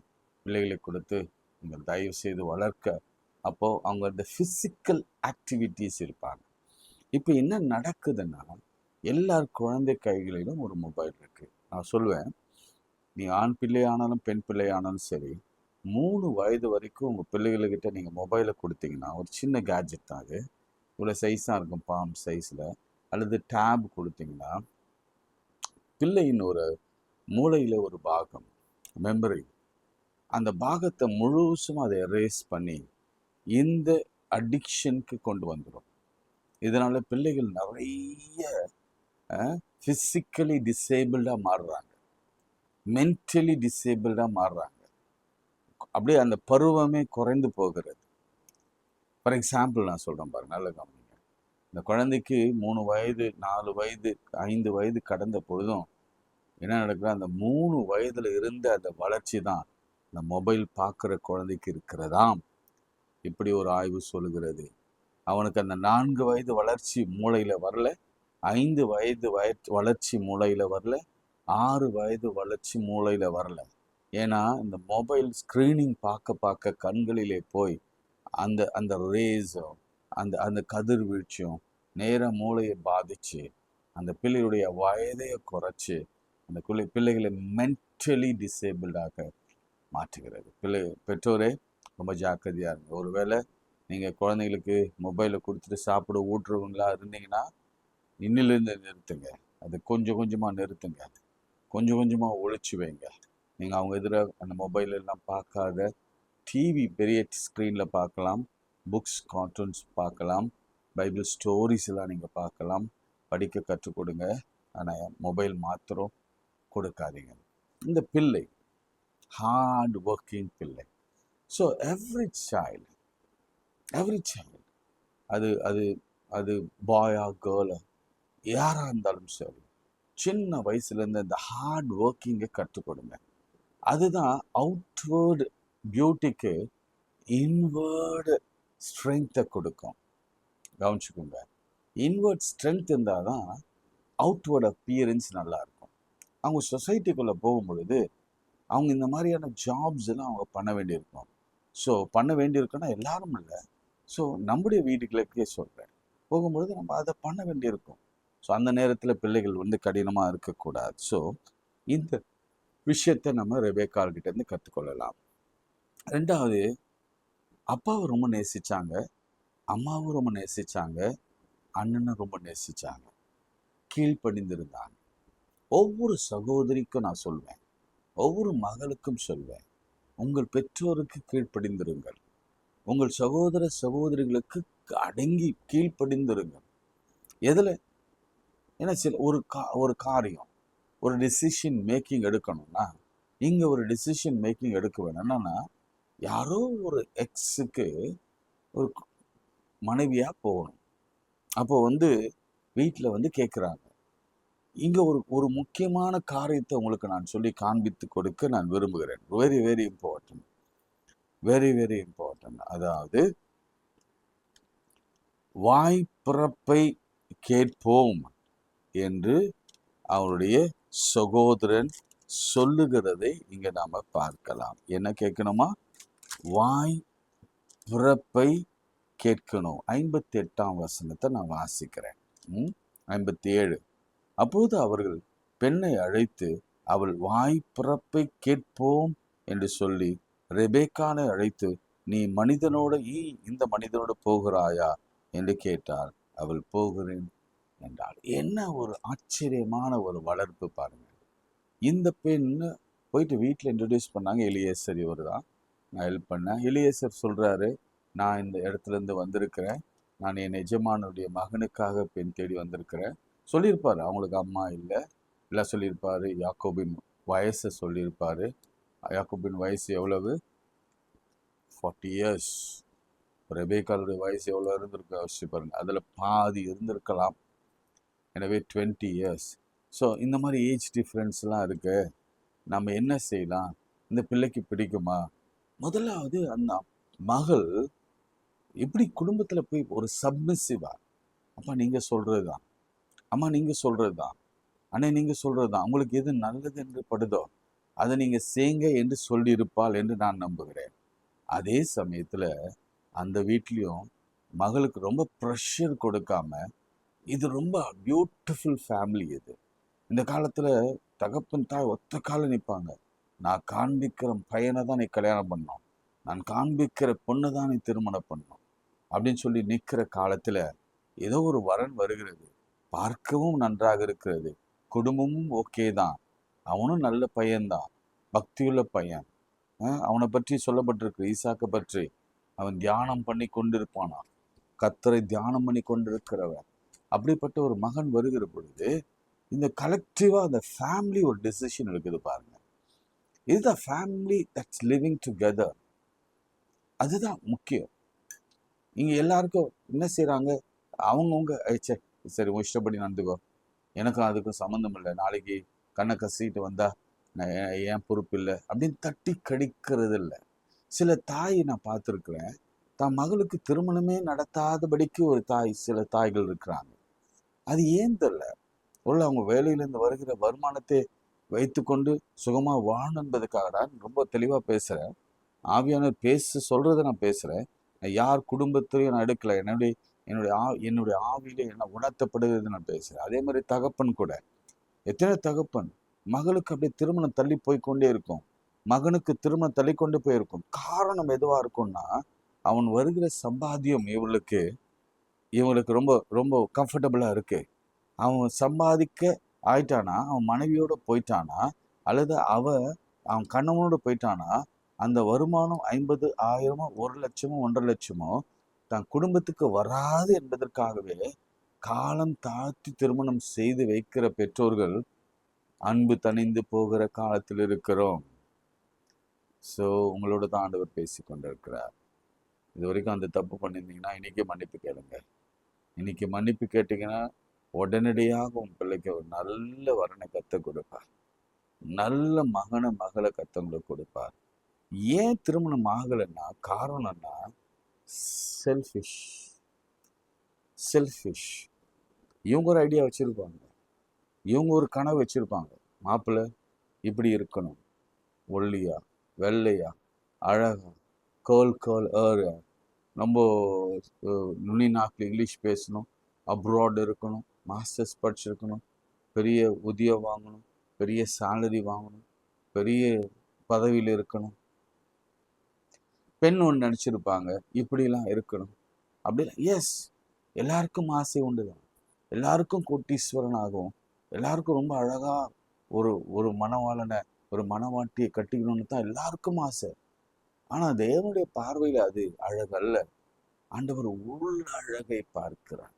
பிள்ளைகளுக்கு கொடுத்து நீங்கள் தயவு செய்து வளர்க்க. அப்போது அவங்க இந்த ஃபிசிக்கல் ஆக்டிவிட்டீஸ் இருப்பாங்க. இப்போ என்ன நடக்குதுன்னா, எல்லார் குழந்தை கைகளிலும் ஒரு மொபைல் இருக்குது. நான் சொல்லுவேன், நீ ஆண் பிள்ளை ஆனாலும் பெண் பிள்ளை ஆனாலும் சரி, 3 வயது வரைக்கும் உங்கள் பிள்ளைகளுக்கிட்ட நீங்கள் மொபைலை கொடுத்தீங்கன்னா, ஒரு சின்ன கேட்ஜெட் தான் அது, இவ்வளோ சைஸாக இருக்கும், பாம் சைஸில், அல்லது டேப் கொடுத்தீங்கன்னா, பிள்ளையின் ஒரு மூளையில் ஒரு பாகம், மெமரி, அந்த பாகத்தை முழுசும் அதை எரேஸ் பண்ணி இந்த அடிக்ஷனுக்கு கொண்டு வந்துடும். இதனால் பிள்ளைகள் நிறைய ஃபிசிக்கலி டிசேபிள்டாக மாறுறாங்க, மென்டலி டிசேபிள்டாக மாறுறாங்க. அப்படியே அந்த பருவமே குறைந்து போகிறது. ஃபார் எக்ஸாம்பிள் நான் சொல்கிறேன் பாருங்க, நல்ல கவனிங்க. இந்த குழந்தைக்கு 3 வயது 4 வயது 5 வயது கடந்த பொழுதும் என்ன நடக்குது, அந்த 3 வயதில் இருந்த அந்த வளர்ச்சி தான் இந்த மொபைல் பார்க்குற குழந்தைக்கு இருக்கிறதாம். இப்படி ஒரு ஆய்வு சொல்லுகிறது. அவனுக்கு அந்த 4 வயது வளர்ச்சி மூளையில் வரல, 5 வயது வளர்ச்சி மூளையில் வரல, 6 வயது வளர்ச்சி மூளையில் வரல. ஏன்னா இந்த மொபைல் ஸ்க்ரீனிங் பார்க்க கண்களிலே போய் அந்த அந்த ரேஸும் அந்த கதிர்வீழ்ச்சியும் நேராக மூளையை பாதித்து அந்த பிள்ளைகளுடைய வயதையை குறைச்சி அந்த பிள்ளைகளை மென்டலி டிசேபிள்டாக மாற்றுகிறது. பெற்றோரே ரொம்ப ஜாக்கிரதையாக இருங்க. ஒருவேளை நீங்கள் குழந்தைங்களுக்கு மொபைலை கொடுத்துட்டு சாப்பிட ஊட்டுறவங்களா இருந்தீங்கன்னா, இன்னிலிருந்து நிறுத்துங்க. அது கொஞ்சம் கொஞ்சமாக நிறுத்துங்க, கொஞ்சம் கொஞ்சமாக ஒழிச்சு வைங்க. நீங்கள் அவங்க எதிராக அந்த மொபைலெல்லாம் பார்க்காத, டிவி பெரிய ஸ்க்ரீனில் பார்க்கலாம், புக்ஸ் கார்ட்டூன்ஸ் பார்க்கலாம், பைபிள் ஸ்டோரிஸ் எல்லாம் நீங்கள் பார்க்கலாம், படிக்க கற்றுக் கொடுங்க. ஆனால் மொபைல் மாத்திரம் கொடுக்காதீங்க. இந்த பிள்ளை ஹார்ட் ஒர்க்கிங் பிள்ளை. ஸோ எவ்ரி சைல்டு அது அது அது பாயா கேர்ளா யாராக இருந்தாலும் சரி, சின்ன வயசுலேருந்து இந்த ஹார்ட் ஒர்க்கிங்கை கற்றுக் கொடுங்க. அதுதான் அவுட்வேர்டு பியூட்டிக்கு இன்வேர்டு ஸ்ட்ரென்த்தை கொடுக்கும். கவனிச்சுக்கோங்க, இன்வேர்ட் ஸ்ட்ரென்த் இருந்தால் தான் அவுட்வேர்ட் அப்பியரன்ஸ் நல்லாயிருக்கும். அவங்க சொசைட்டிக்குள்ளே போகும்பொழுது அவங்க இந்த மாதிரியான ஜாப்ஸ் எல்லாம் அவங்க பண்ண வேண்டியிருக்கும். ஸோ பண்ண வேண்டியிருக்குன்னா எல்லாரும் இல்லை, ஸோ நம்முடைய வீடுகளுக்கே சொல்கிறேன், போகும்பொழுது நம்ம அதை பண்ண வேண்டியிருக்கும். ஸோ அந்த நேரத்தில் பிள்ளைகள் வந்து கடினமாக இருக்கக்கூடாது. ஸோ இந்த விஷயத்தை நம்ம ரெபேக்காள்கிட்டேருந்து கற்றுக்கொள்ளலாம். ரெண்டாவது, அப்பாவை ரொம்ப நேசிச்சாங்க, அம்மாவும் ரொம்ப நேசிச்சாங்க, அண்ணனை ரொம்ப நேசிச்சாங்க, கீழ்ப்படிந்திருந்தாங்க. ஒவ்வொரு சகோதரிக்கும் நான் சொல்வேன், ஒவ்வொரு மகளுக்கும் சொல்வேன், உங்கள் பெற்றோருக்கு கீழ்ப்படிந்திருங்கள். உங்கள் சகோதர சகோதரிகளுக்கு அடங்கி கீழ்ப்படிந்திருங்கள். எதுல? ஏன்னா ஒரு காரியம், ஒரு டிசிஷன் மேக்கிங் எடுக்கணும்னா, இங்க ஒரு டிசிஷன் மேக்கிங் எடுக்க வேணும். என்னன்னா, யாரோ ஒரு எக்ஸுக்கு ஒரு மனைவியா போகணும். அப்போ வீட்டில் கேட்குறாங்க. இங்க ஒரு ஒரு முக்கியமான காரியத்தை உங்களுக்கு நான் சொல்லி காண்பித்து கொடுக்க நான் விரும்புகிறேன். Very very important, very very important. அதாவது, வாய் பிறப்பை கேட்போம் என்று அவருடைய சகோதரன் சொல்லுகிறதை இங்க நாம பார்க்கலாம். என்ன கேட்கணுமா? வாய் பிறப்பை கேட்கணும். 58ஆம் வசனத்தை நான் வாசிக்கிறேன். 57. அப்போது அவர்கள் பெண்ணை அழைத்து, அவள் வாய் பிறப்பை கேட்போம் என்று சொல்லி ரெபேக்கானை அழைத்து, நீ இந்த மனிதனோடு போகிறாயா என்று கேட்டாள். அவள் போகிறேன் என்றாள். என்ன ஒரு ஆச்சரியமான ஒரு வளர்ப்பு பாருங்க. இந்த பெண் போயிட்டு வீட்டில் இன்ட்ரடியூஸ் பண்ணாங்க. எலியேசர் இவர் தான், நான் ஹெல்ப் பண்ணேன். எலியேசர் சொல்றாரு, நான் இந்த இடத்துல இருந்து வந்திருக்கிறேன், நான் என் எஜமானுடைய மகனுக்காக பெண் தேடி வந்திருக்கிறேன். சொல்லியிருப்பாரு, அவங்களுக்கு அம்மா இல்லை சொல்லியிருப்பாரு. யாக்கோபின் வயசை சொல்லியிருப்பாரு. யாக்கோபின் வயசு எவ்வளவு? 40 இயர்ஸ். ரெபேக்காளுடைய வயசு எவ்வளோ இருந்திருக்கு யோசிச்சு பாருங்க. அதில் பாதி இருந்திருக்கலாம். எனவே 20 இயர்ஸ். ஸோ இந்த மாதிரி ஏஜ் டிஃப்ரென்ஸ்லாம் இருக்கு. நம்ம என்ன செய்யலாம்? இந்த பிள்ளைக்கு பிடிக்குமா? முதலாவது அந்த மகள் எப்படி குடும்பத்தில் போய் ஒரு சப்மிசிவா, அப்பா நீங்க சொல்றதுதான், அம்மா நீங்க சொல்றதுதான், அண்ணே நீங்க சொல்றதுதான், உங்களுக்கு எது நல்லது என்று படுதோ அதை நீங்க செய்யுங்க என்று சொல்லியிருப்பாள் என்று நான் நம்புகிறேன். அதே சமயத்துல அந்த வீட்லயும் மகளுக்கு ரொம்ப ப்ரெஷர் கொடுக்காம, இது ரொம்ப பியூட்டிஃபுல் ஃபேமிலி. இது இந்த காலத்துல தகப்பன் தாய் ஒத்த கால நிற்பாங்க. நான் காண்பிக்கிற பையனை தான் நீ கல்யாணம் பண்ணணும், நான் காண்பிக்கிற பொண்ணு தான் நீ திருமணம் பண்ணணும் அப்படின்னு சொல்லி நிற்கிற காலத்துல ஏதோ ஒரு வரன் வருகிறது, பார்க்கவும் நன்றாக இருக்கிறது, குடும்பமும் ஓகே தான், அவனும் நல்ல பையன்தான், பக்தியுள்ள பையன், அவனை பற்றி சொல்லப்பட்டிருக்கு, ஈசாக்கை பற்றி அவன் தியானம் பண்ணி கொண்டிருப்பானா, கர்த்தரை தியானம் பண்ணி கொண்டிருக்கிறவன். அப்படிப்பட்ட ஒரு மகன் வருகிற பொழுது இந்த கலெக்டிவா அந்த ஃபேமிலி ஒரு டெசிஷன் எடுக்குது பாருங்க. இதுதான் ஃபேமிலி தட்ஸ் லிவிங் டுகெதர். அதுதான் முக்கியம். இங்க எல்லாருக்கும் என்ன செய்யறாங்க? அவங்கவுங்க சரி உன் இஷ்டப்படி நடந்துக்கோ, எனக்கும் அதுக்கும் சம்மந்தம் இல்லை, நாளைக்கு கண்ணை கசிட்டு வந்தா நான் ஏன் பொறுப்பு இல்லை அப்படின்னு தட்டி கடிக்கிறது இல்லை. சில தாய் நான் பார்த்துருக்குறேன், தான் மகளுக்கு திருமணமே நடத்தாதபடிக்கு ஒரு சில தாய்கள் இருக்கிறாங்க. அது ஏன் தெரியல. உள்ள அவங்க வேலையிலேருந்து வருகிற வருமானத்தை வைத்து கொண்டு சுகமா வாழணும் என்பதுக்காக தான் ரொம்ப தெளிவா பேசுறேன். ஆவியானவர் சொல்றதை நான் பேசுறேன். யார் குடும்பத்திலையும் நான் எடுக்கல. என்னுடைய ஆவியில என்ன உணர்த்தப்படுகிறது நான் பேசுறேன். அதே மாதிரி தகப்பன் கூட, எத்தனை தகப்பன் மகளுக்கு அப்படியே திருமணம் தள்ளி போய்கொண்டே இருக்கும், மகனுக்கு திருமணம் தள்ளி கொண்டு போயிருக்கும். காரணம் எதுவா இருக்கும்னா, அவன் வருகிற சம்பாத்தியம் இவங்களுக்கு ரொம்ப ரொம்ப கம்ஃபர்டபுளா இருக்கு. அவன் சம்பாதிக்க ஆயிட்டானா, அவன் மனைவியோட போயிட்டானா, அல்லது அவன் கணவனோட போயிட்டானா, அந்த வருமானம் 50,000 1 லட்சமோ 1.5 லட்சமோ தன் குடும்பத்துக்கு வராது என்பதற்காகவே காலம் தாழ்த்தி திருமணம் செய்து வைக்கிற பெற்றோர்கள் அன்பு தணிந்து போகிற காலத்தில் இருக்கிறோம். ஸோ உங்களோட தான் ஆண்டவர் பேசி கொண்டிருக்கிறார். இது வரைக்கும் அந்த தப்பு பண்ணியிருந்தீங்கன்னா இன்னைக்கே மன்னிப்பு கேளுங்க. இன்னைக்கு மன்னிப்பு கேட்டீங்கன்னா உடனடியாக உன் பிள்ளைக்கு ஒரு நல்ல வரனை கற்றுக் கொடுப்பார், நல்ல மகளை கத்தவங்களுக்கு கொடுப்பார். ஏன் திருமணம் ஆகலைன்னா காரணம்னா செல்ஃபிஷ். இவங்க ஒரு ஐடியா வச்சிருப்பாங்க, இவங்க ஒரு கனவு வச்சிருப்பாங்க. மாப்பிள்ளை இப்படி இருக்கணும், ஒல்லியா வெள்ளையா அழகா கேர்ள் ஏரியா, ரொம்ப நுனி நாக்கில் இங்கிலீஷ் பேசணும், அப்ராட் இருக்கணும், மாஸ்டர்ஸ் படிச்சிருக்கணும், பெரிய உத்தியோகம் வாங்கணும், பெரிய சேலரி வாங்கணும், பெரிய பதவியில் இருக்கணும். பெண் ஒன்று நினச்சிருப்பாங்க, இப்படிலாம் இருக்கணும் அப்படிலாம். எஸ், எல்லாருக்கும் ஆசை உண்டுதான். எல்லாருக்கும் கோட்டீஸ்வரன் ஆகும், எல்லாருக்கும் ரொம்ப அழகா ஒரு ஒரு மணவாளனை ஒரு மணவாட்டியை கட்டிக்கணும்னு தான் எல்லாருக்கும் ஆசை. ஆனா தேவனுடைய பார்வையில அது அழகல்ல. ஆண்டவர் உள்ள அழகை பார்க்கிறார்.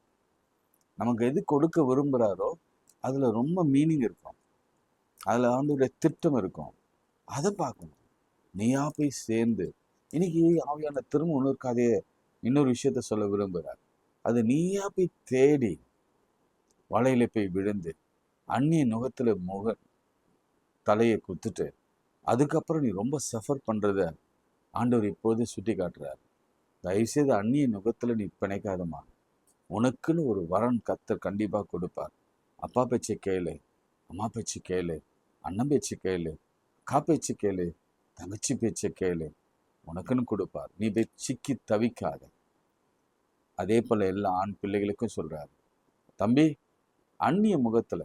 நமக்கு எது கொடுக்க விரும்புகிறாரோ அதுல ரொம்ப மீனிங் இருக்கும், அதுல ஆண்டவருடைய திட்டம் இருக்கும். அதை பார்க்கணும். நீயா போய் சேர்ந்து இன்னைக்கு ஆவியான திரும்ப உணர்க்காதே இன்னொரு விஷயத்த சொல்ல விரும்புகிறார். அது நீயா போய் தேடி வலையில போய் விழுந்து அந்நிய நுகத்துல தலையை குத்துட்டு அதுக்கப்புறம் நீ ரொம்ப சஃபர் பண்றத ஆண்டவர் இப்போதே சுட்டி காட்டுறார். தயவுசெய்து அந்நிய நுகத்துல நீ பிணைக்காதமா. உனக்குன்னு ஒரு வரன் கர்த்தர் கண்டிப்பா கொடுப்பார். அப்பா பேச்சு கேளு, அம்மா பேச்சு கேளு, அண்ணன் பேச்சு கேளு, அக்கா பேச்சு கேளு, தங்கச்சி பேச்சு கேளு, உனக்குன்னு கொடுப்பார். நீ போய் சிக்கி தவிக்காத. அதே போல எல்லா ஆண் பிள்ளைகளுக்கும் சொல்றாரு, தம்பி, அந்நிய முகத்துல,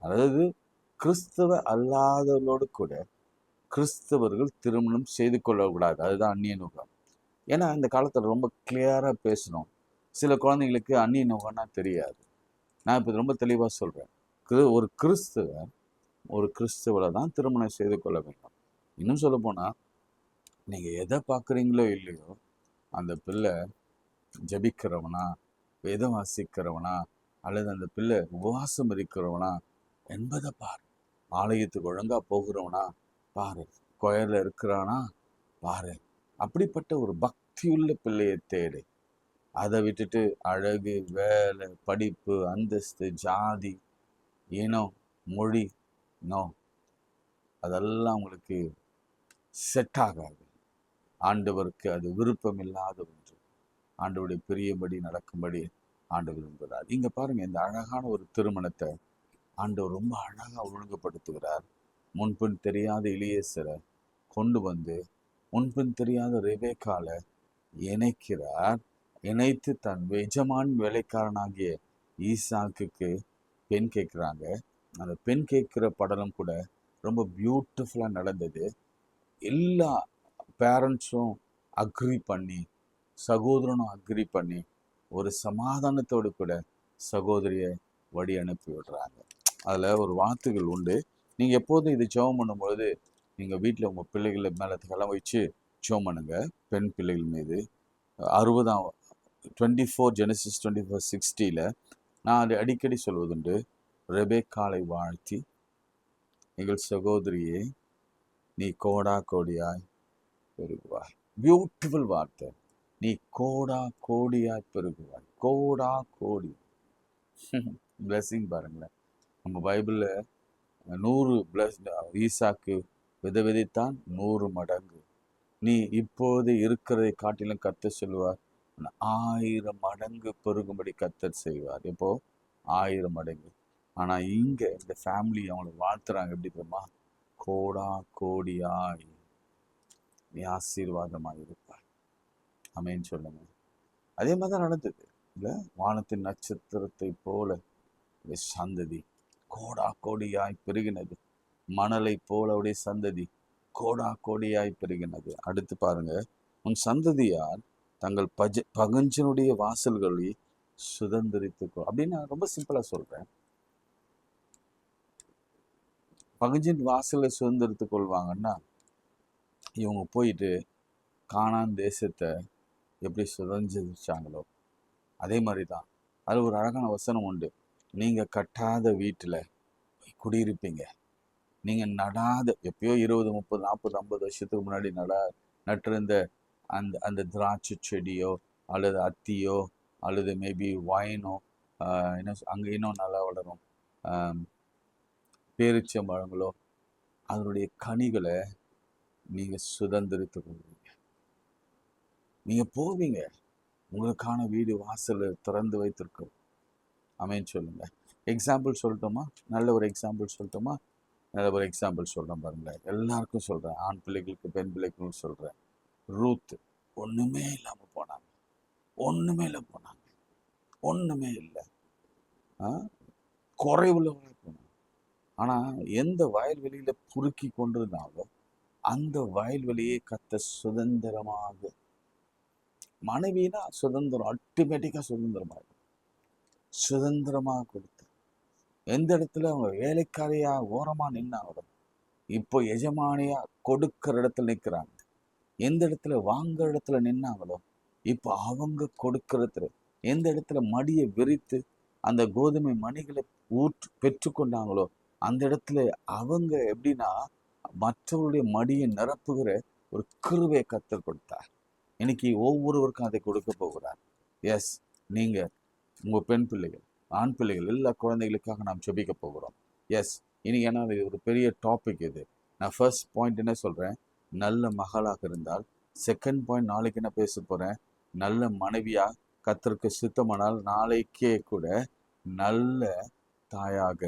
அதாவது கிறிஸ்தவ அல்லாதவர்களோடு கூட கிறிஸ்தவர்கள் திருமணம் செய்து கொள்ளக்கூடாது. அதுதான் அந்நிய நுகம். ஏன்னா இந்த காலத்துல ரொம்ப கிளியரா பேசணும். சில குழந்தைங்களுக்கு அந்நிய நுகம்னா தெரியாது. நான் இப்போ ரொம்ப தெளிவா சொல்றேன். ஒரு கிறிஸ்தவ ஒரு கிறிஸ்தவரை தான் திருமணம் செய்து கொள்ள வேண்டும். இன்னும் சொல்ல போனா, நீங்க எதை பார்க்குறீங்களோ இல்லையோ, அந்த பிள்ளை ஜபிக்கிறவனா, வேதம் வாசிக்கிறவனா, அல்லது அந்த பிள்ளை உபவாசம் இருக்கிறவனா என்பதை பாரு. ஆலயத்துக்கு ஒழுங்கா போகிறவனா பாரு, கொயர்ல இருக்கிறானா பாரு. அப்படிப்பட்ட ஒரு பக்தியுள்ள பிள்ளையை தேடு. அதை விட்டுட்டு அழகு, வேலை, படிப்பு, அந்தஸ்து, ஜாதி, இனம், மொழி, நோ, அதெல்லாம் உங்களுக்கு செட் ஆகாது. ஆண்டவருக்கு அது விருப்பம் இல்லாத ஒன்று. ஆண்டவருடைய பிரியபடி நடக்கும்படி ஆண்டவர் விரும்புகிறார். இங்க பாருங்க, இந்த அழகான ஒரு திருமணத்தை ஆண்டவர் ரொம்ப அழகா ஒழுங்குபடுத்துகிறார். முன்பின் தெரியாத இளையேசரை கொண்டு வந்து முன்பின் தெரியாத ரெபேக்கால இணைக்கிறார். இணைத்து தன் எஜமான் வேலைக்காரனாகிய ஈசாக்குக்கு பெண் கேட்குறாங்க. அந்த பெண் கேட்குற படலம் கூட ரொம்ப பியூட்டிஃபுல்லாக நடந்தது. எல்லா பேரண்ட்ஸும் அக்ரி பண்ணி, சகோதரனும் அக்ரி பண்ணி, ஒரு சமாதானத்தோடு கூட சகோதரியை வழி அனுப்பி விடுறாங்க. அதில் ஒரு வார்த்தைகள் உண்டு. நீங்கள் எப்போதும் இது ஜெபம் பண்ணும்பொழுது நீங்கள் வீட்டில் உங்கள் பிள்ளைகளை மேலே தலை வச்சு ஜெபம் பண்ணுங்க. பெண் பிள்ளைகள் மீது 24 ஜெனசிஸ் 24:60 நான் அதை அடிக்கடி சொல்வதுண்டு. ரெபேக்காளை வாழ்த்தி, எங்கள் சகோதரியே, நீ கோடா கோடியாய் பெருகுவாய். பியூட்டிஃபுல் வார்த்தை. நீ கோடா கோடியாய் பெருகுவாய். கோடா கோடி பிளஸிங் பாருங்களேன். நம்ம பைபிள்ல 100 பிளஸ் ஈசாக்கு விதைத்தான் 100 மடங்கு. நீ இப்போது இருக்கிறதை காட்டிலும் கர்த்தர் சொல்லுவார், 1000 மடங்கு பெருகும்படி கர்த்தர் செய்வார். இப்போ 1000 மடங்கு. ஆனா இங்க இந்த ஃபேமிலி அவங்களை வாழ்த்துறாங்க. எப்படி தெரியுமா? கோடா கோடியாய் நீ ஆசீர்வாதமாக இருப்பாய். ஆமென் சொல்லுங்க. அதே மாதிரி தான் நடந்தது இல்ல? வானத்தின் நட்சத்திரத்தை போல இந்த சந்ததி கோடா கோடியாய் பெருகினது. மணலை போல உடைய சந்ததி கோடா கோடியாய் பெருகினது. அடுத்து பாருங்க, உன் சந்ததியார் தங்கள் பகஞ்சனுடைய வாசல்களை சுதந்திரித்துக்கோ. அப்படின்னு நான் ரொம்ப சிம்பிளா சொல்றேன். பகஞ்சின் வாசலை சுதந்திரித்துக் கொள்வாங்கன்னா, இவங்க போயிட்டு கானான் தேசத்தை எப்படி சுதந்திரிச்சாங்களோ அதே மாதிரி தான். அது ஒரு அழகான வசனம் உண்டு. நீங்க கட்டாத வீட்டுல குடியிருப்பீங்க. நீங்க நடாத, எப்பயோ 20, 30, 40, 50 வருஷத்துக்கு முன்னாடி நட்டிருந்த அந்த அந்த திராட்சை செடியோ அல்லது அத்தியோ அல்லது மேபி வைனோ, என்ன அங்கே இன்னும் நல்லா வளரும் பேரிச்சம்பழங்களோ, அதனுடைய கனிகளை நீங்க சுதந்திரித்து கொள்வீங்க. நீங்க போவீங்க, உங்களுக்கான வீடு வாசல் திறந்து வைத்திருக்கும். ஆமென் சொல்லுங்க. எக்ஸாம்பிள் சொல்லட்டுமா? நல்ல ஒரு எக்ஸாம்பிள் சொல்லட்டுமா? நல்ல ஒரு எக்ஸாம்பிள் சொல்றேன் பாருங்களேன். எல்லாருக்கும் சொல்றேன், ஆண் பிள்ளைகளுக்கு பெண் பிள்ளைகளுக்கும் சொல்றேன். ரூத் ஒண்ணுமே இல்லாம போனாங்க. ஒண்ணுமே இல்லை போனாங்க. ஒண்ணுமே இல்லை, குறைவுள்ளவங்களா போனாங்க. ஆனா எந்த வயல்வெளியில புருக்கி கொண்டிருந்தாலும் அந்த வயல்வெளியை கர்த்தர் சுதந்திரமாக, மனைவினா சுதந்திரம், ஆட்டோமேட்டிக்கா சுதந்திரமாக கொடுத்து, எந்த இடத்துல அவங்க வேலைக்காரியா ஓரமா நின்னாங்களோ இப்போ எஜமானியா கொடுக்கிற இடத்துல நிற்கிறாங்க. எந்த இடத்துல வாங்குற இடத்துல நின்னாங்களோ இப்போ அவங்க கொடுக்கறதுல, எந்த இடத்துல மடியை விரித்து அந்த கோதுமை மணிகளை பெற்றுக்கொண்டாங்களோ அந்த இடத்துல அவங்க எப்படின்னா மற்றவருடைய மடியை நிரப்புகிற ஒரு கிருபையை கர்த்தர் கொடுத்தார். இன்னைக்கு ஒவ்வொருவருக்கும் அதை கொடுக்க போகிறார். எஸ், நீங்க உங்க பெண் பிள்ளைகள், ஆண் பிள்ளைகள், எல்லா குழந்தைகளுக்காக நாம் ஜெபிக்க போகிறோம். எஸ், இனி ஏன்னா இது ஒரு பெரிய டாபிக். இது நான் ஃபர்ஸ்ட் பாயிண்ட் என்ன சொல்றேன், நல்ல மகளாக இருந்தால். செகண்ட் பாயிண்ட் நாளைக்கு என்ன பேச போறேன், நல்ல மனைவியா கர்த்தருக்கு சித்தமானால் நாளைக்கே கூட நல்ல தாயாக.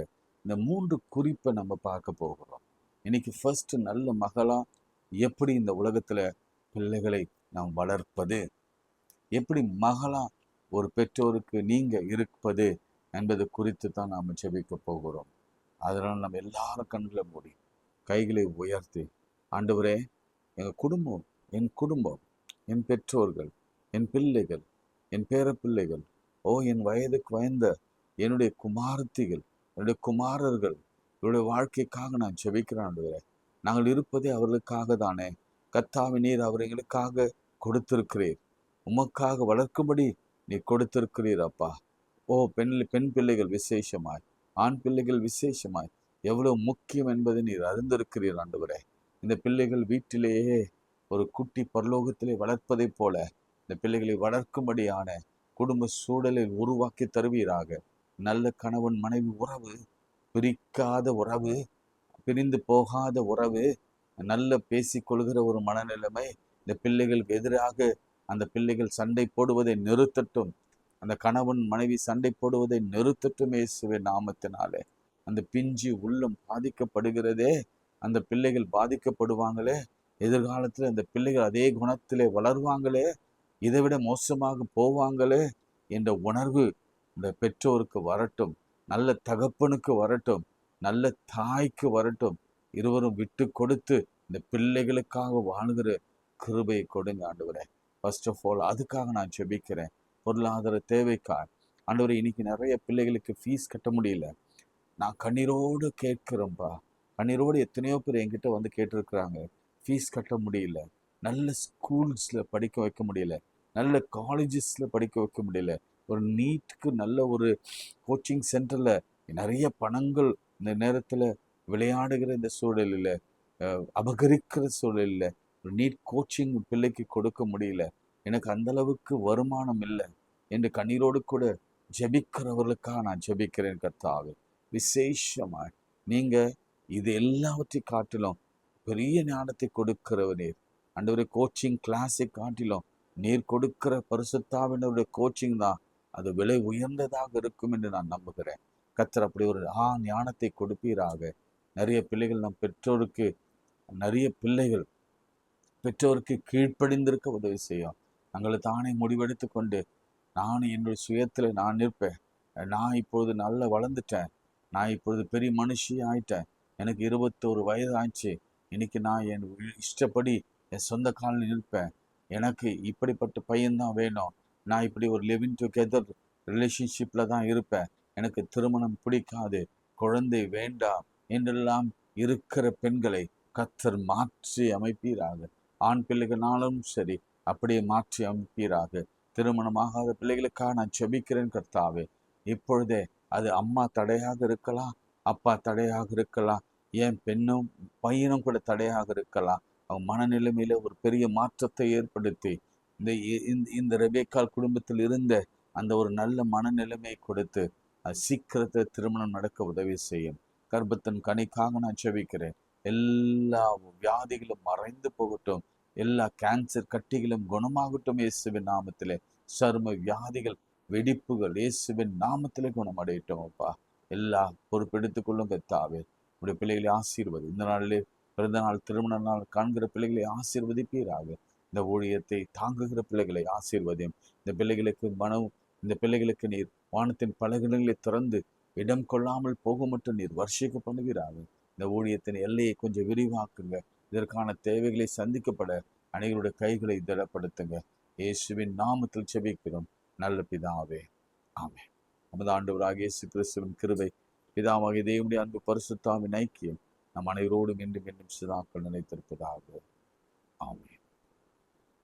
இந்த 3 குறிப்பை நம்ம பார்க்க போகிறோம். இன்னைக்கு ஃபர்ஸ்ட், நல்ல மகளா எப்படி இந்த உலகத்துல பிள்ளைகளை நாம் வளர்ப்பது, எப்படி மகளா ஒரு பெற்றோருக்கு நீங்க இருப்பது என்பது குறித்து தான் நாம் ஜெபிக்க போகிறோம். அதனால் நம்ம எல்லாரும் கண்களை மூடி கைகளை உயர்த்தி, ஆண்டவரே, என் குடும்பம், என் பெற்றோர்கள், என் பிள்ளைகள், என் பேர பிள்ளைகள், என் வயதுக்கு வயந்த என்னுடைய குமாரத்திகள், என்னுடைய குமாரர்கள், என்னுடைய வாழ்க்கைக்காக நான் ஜெபிக்கிறேன். ஆண்டவரே, நாங்கள் இருப்பதே அவர்களுக்காக தானே. கர்த்தாவே, நீர் அவர்களுக்காக கொடுத்திருக்கிறீர், உமக்காக வளர்க்கும்படி நீ கொடுத்திருக்கிறீர் அப்பா. பெண் பிள்ளைகள் விசேஷமாய், ஆண் பிள்ளைகள் விசேஷமாய் எவ்வளவு முக்கியம் என்பதை நீர் அறிந்திருக்கிறீர் ஆண்டவரே. இந்த பிள்ளைகள் வீட்டிலேயே ஒரு குட்டி பரலோகத்திலே வளர்ப்பதை போல இந்த பிள்ளைகளை வளர்க்கும்படியான குடும்ப சூழலை உருவாக்கி தருவீராக. நல்ல கணவன் மனைவி உறவு, பிரிக்காத உறவு, பிரிந்து போகாத உறவு, நல்ல பேசிக்கொள்கிற ஒரு மனநிலைமை. இந்த பிள்ளைகளுக்கு எதிராக அந்த பிள்ளைகள் சண்டை போடுவதை நிறுத்தட்டும். அந்த கணவன் மனைவி சண்டை போடுவதை நிறுத்தட்டும் இயேசுவின் நாமத்தினாலே. அந்த பிஞ்சு உள்ளம் பாதிக்கப்படுகிறதே, அந்த பிள்ளைகள் பாதிக்கப்படுவாங்களே, எதிர்காலத்தில் அந்த பிள்ளைகள் அதே குணத்திலே வளருவாங்களே, இதை விட மோசமாக போவாங்களே என்ற உணர்வு இந்த பெற்றோருக்கு வரட்டும், நல்ல தகப்பனுக்கு வரட்டும், நல்ல தாய்க்கு வரட்டும். இருவரும் விட்டு கொடுத்து இந்த பிள்ளைகளுக்காக வாழுகிற கிருபையை கொடுங்க ஆண்டவரே. ஃபர்ஸ்ட் ஆஃப் ஆல் அதுக்காக நான் ஜெபிக்கிறேன். பொருளாதார தேவைக்காக ஆண்டவரே, இன்னைக்கு நிறைய பிள்ளைகளுக்கு ஃபீஸ் கட்ட முடியல. நான் கண்ணீரோடு கேட்கிறேன்ப்பா. கண்ணீரோடு எத்தனையோ பேர் என்கிட்ட வந்து கேட்டிருக்கிறாங்க, ஃபீஸ் கட்ட முடியல, நல்ல ஸ்கூல்ஸில் படிக்க வைக்க முடியல, நல்ல காலேஜஸில் படிக்க வைக்க முடியல, ஒரு நீட்டுக்கு நல்ல ஒரு கோச்சிங் சென்டரில் நிறைய பணங்கள் இந்த நேரத்தில் விளையாடுகிற இந்த சூழலில், அபகரிக்கிற சூழலில் ஒரு நீட் கோச்சிங் பிள்ளைக்கு கொடுக்க முடியல, எனக்கு அந்த அளவுக்கு வருமானம் இல்லை என்று கண்ணீரோடு கூட ஜெபிக்கிறவர்களுக்காக நான் ஜெபிக்கிறேன் கர்த்தாவே. விசேஷமாக நீங்க இது எல்லாவற்றை காட்டிலும் பெரிய ஞானத்தை கொடுக்கிறவரே ஆண்டவரே. கோச்சிங் கிளாஸை காட்டிலும் நீர் கொடுக்கிற பரிசுத்தாவினருடைய கோச்சிங் தான் அது விலை உயர்ந்ததாக இருக்கும் என்று நான் நம்புகிறேன். கர்த்தர் அப்படி ஒரு ஞானத்தை கொடுப்பீராக. நிறைய பிள்ளைகள் நம் பெற்றோருக்கு, நிறைய பிள்ளைகள் பெற்றோருக்கு கீழ்ப்படிந்திருக்க உதவி செய்யும். நாங்கள் தானே முடிவெடுத்து கொண்டு நான் என்னுடைய சுயத்தில் நான் நிற்பேன், நான் இப்பொழுது நல்லா வளர்ந்துட்டேன், நான் இப்பொழுது பெரிய மனுஷி ஆயிட்டேன், எனக்கு 21 வயது ஆயிடுச்சு, இன்னைக்கு நான் என் இஷ்டப்படி என் சொந்த காலில் நிற்பேன், எனக்கு இப்படிப்பட்ட பையன்தான் வேணும், நான் இப்படி ஒரு லிவிங் டுகெதர் ரிலேஷன்ஷிப்பில் தான் இருப்பேன், எனக்கு திருமணம் பிடிக்காது, குழந்தை வேண்டாம் என்றெல்லாம் இருக்கிற பெண்களை கர்த்தர் மாற்றி அமைப்பீராக. ஆண் பிள்ளைகளாலும் சரி அப்படியே மாற்றி அமைப்பீராக. திருமணமாகாத பிள்ளைகளுக்காக நான் ஜெபிக்கிறேன் கர்த்தாவே. இப்பொழுதே அது அம்மா தடையாக இருக்கலாம், அப்பா தடையாக இருக்கலாம், ஏன் பெண்ணும் பையனும் கூட தடையாக இருக்கலாம். அவன் மனநிலைமையில ஒரு பெரிய மாற்றத்தை ஏற்படுத்தி இந்த ரெபேக்காள் குடும்பத்தில் இருந்த அந்த ஒரு நல்ல மனநிலைமையை கொடுத்து சீக்கிரத்தில் திருமணம் நடக்க உதவி செய்யும். கர்ப்பத்தின் கனிக்காக நான் ஜெபிக்கிறேன். எல்லா வியாதிகளும் மறைந்து போகட்டும், எல்லா கேன்சர் கட்டிகளும் குணமாகட்டும் இயேசுவின் நாமத்திலே. சரும வியாதிகள், வெடிப்புகள் இயேசுவின் நாமத்திலே குணமடையட்டும் அப்பா. எல்லா பொறுப்பெடுத்துக் கொள்ளும் கர்த்தாவே. உடைய பிள்ளைகளை ஆசீர்வதி. இந்த நாளிலே பிறந்த நாள், திருமண நாள் காண்கிற பிள்ளைகளை ஆசீர்வதிப்பீராக. இந்த ஊழியத்தை தாங்குகிற பிள்ளைகளை ஆசீர்வதியும். இந்த பிள்ளைகளுக்கு நீர் வானத்தின் பலகங்களை திறந்து இடம் கொள்ளாமல் போக மட்டும் நீர் வர்ஷிக்க பண்ணுகிறாங்க. இந்த ஊழியத்தின் எல்லையை கொஞ்சம் விரிவாக்குங்க. இதற்கான தேவைகளை சந்திக்கப்பட அனைவருடைய கைகளை திடப்படுத்துங்க. இயேசுவின் நாமத்தில் செபிக்கிறோம் நல்ல பிதாவே, ஆமென். நமது ஆண்டவராகிய இயேசு கிறிஸ்துவின் கிருபை, பிதாவாகிய தேவனுடைய அன்பு, பரிசுத்த ஆவியின் ஐக்கியம் நம் அனைவரோடும் என்றும் சதாக்கள் நிலைத்திருப்பதாக. ஆமென்.